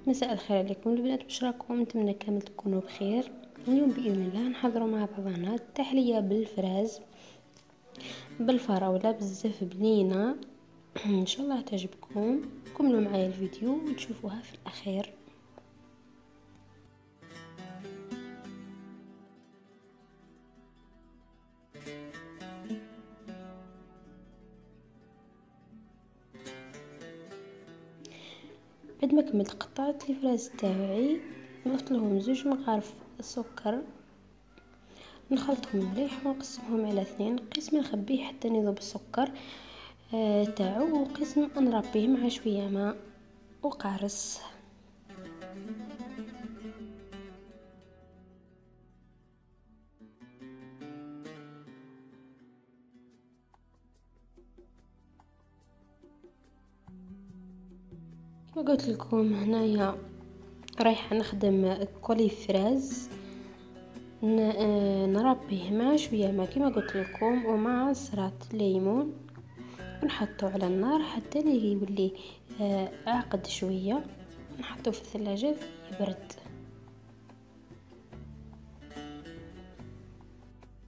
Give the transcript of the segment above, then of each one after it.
مساء الخير عليكم البنات، واش راكم؟ نتمنى كامل تكونوا بخير. اليوم باذن الله نحضروا مع بعضنا تحليه بالفراز بالفراوله بزاف بنينه. ان شاء الله تعجبكم. كملوا معايا الفيديو وتشوفوها في الاخير. بعد ما كملت قطعت الفراز تاعي، نضفت لهم 2 مغارف السكر، نخلطهم مليح ونقسمهم على 2 قسم، نخبيه حتى يذوب السكر تاعو، وقسم نربيه مع شويه ماء وقارص. كما قلت لكم هنايا رايحه نخدم كولي فراز، نربيه مع شويه ماء كما قلت لكم ومع عصره ليمون، ونحطه على النار حتى يولي عاقد شويه، نحطه في الثلاجه يبرد.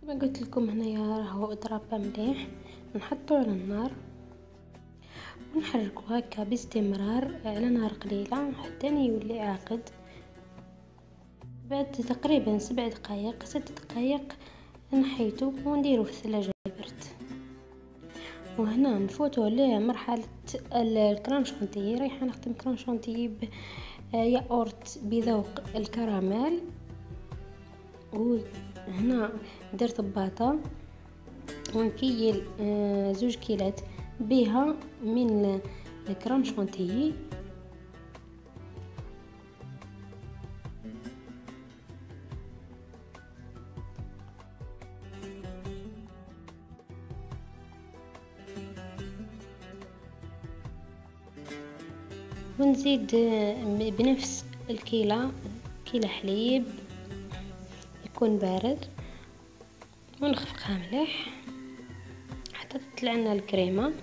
كما قلت لكم هنايا راهو تربى مليح، نحطه على النار ونحركه هكا باستمرار على نار قليله حتى يولي عاقد. بعد تقريبا 7 دقائق 6 دقائق نحيته ونديره في الثلاجه يبرد. وهنا نفوتوا لمرحله الكرام شانتيي. رايحه نخدم كرام شانتيي ياغورت بذوق الكراميل، وهنا درت بباطه ونكيل 2 كيلات بها من الكرام شانتيي. ونزيد بنفس كيلة حليب يكون بارد، ونخفقها مليح حتى تطلع لنا الكريمه.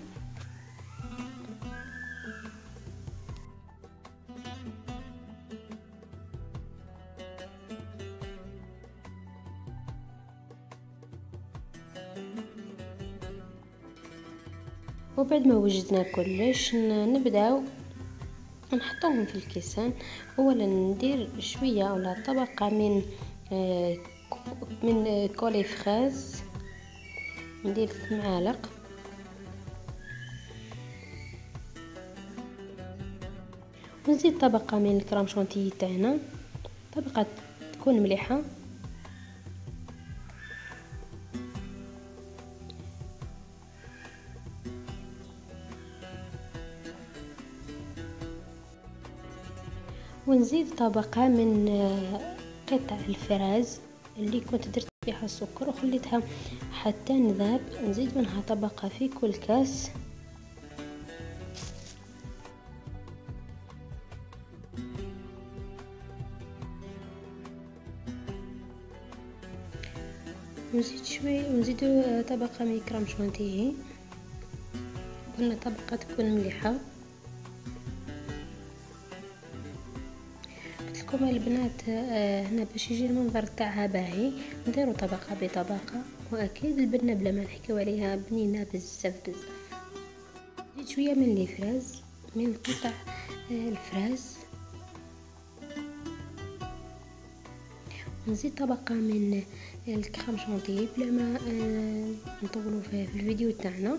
وبعد ما وجدنا كلش نبداو نحطوهم في الكيسان. اولا ندير شويه ولا طبقه من كولي فراز، ندير 3 معالق، ونزيد طبقه من الكرام شانتيي تاعنا، طبقه تكون مليحه، ونزيد طبقة من قطع الفراز اللي كنت درت فيها السكر وخليتها حتى نذاب. نزيد منها طبقة في كل كاس، ونزيد شوي، ونزيدو طبقة من كرام شانتيي، قلنا طبقة تكون مليحة. لكم البنات هنا باش يجي المنظر تاعها باهي نديروا طبقه بطبقه، واكيد البنه بلا ما نحكيو عليها بنينه بزاف بزاف. نزيد شويه من الفراز، من قطع الفراز، ونزيد طبقه من الكريم شانتيي بلا ما نطولوا في الفيديو تاعنا.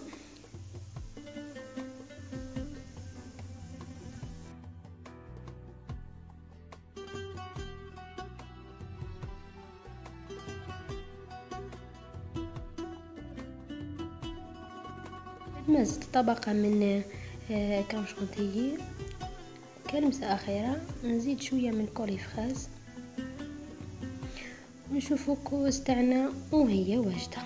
ما زدت طبقة من كريم شانتيي. كلمسة أخيرة نزيد شوية من كولي فراز، ونشوفوا الكوس تاعنا وهي واجدة.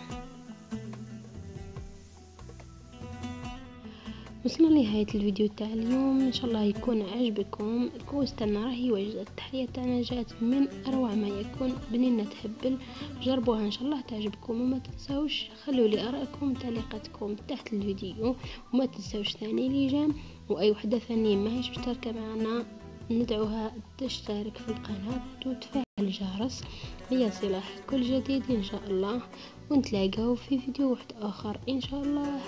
وصلنا لنهاية الفيديو تاع اليوم، ان شاء الله يكون عجبكم. الكوس تاعنا راهي واجدة، التحلية تاعنا جات من اروع ما يكون، بنينة تهبل. جربوها ان شاء الله تعجبكم، وما تنسوش خلوا لي ارائكم وتعليقاتكم تحت الفيديو، وما تنسوش ثاني ليجام، واي وحده ثانيه ماهيش مشتركه معنا ندعوها تشترك في القناة وتفعل الجرس ليصلها كل جديد إن شاء الله، ونتلاقوا في فيديو واحد آخر إن شاء الله.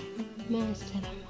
مع السلامة.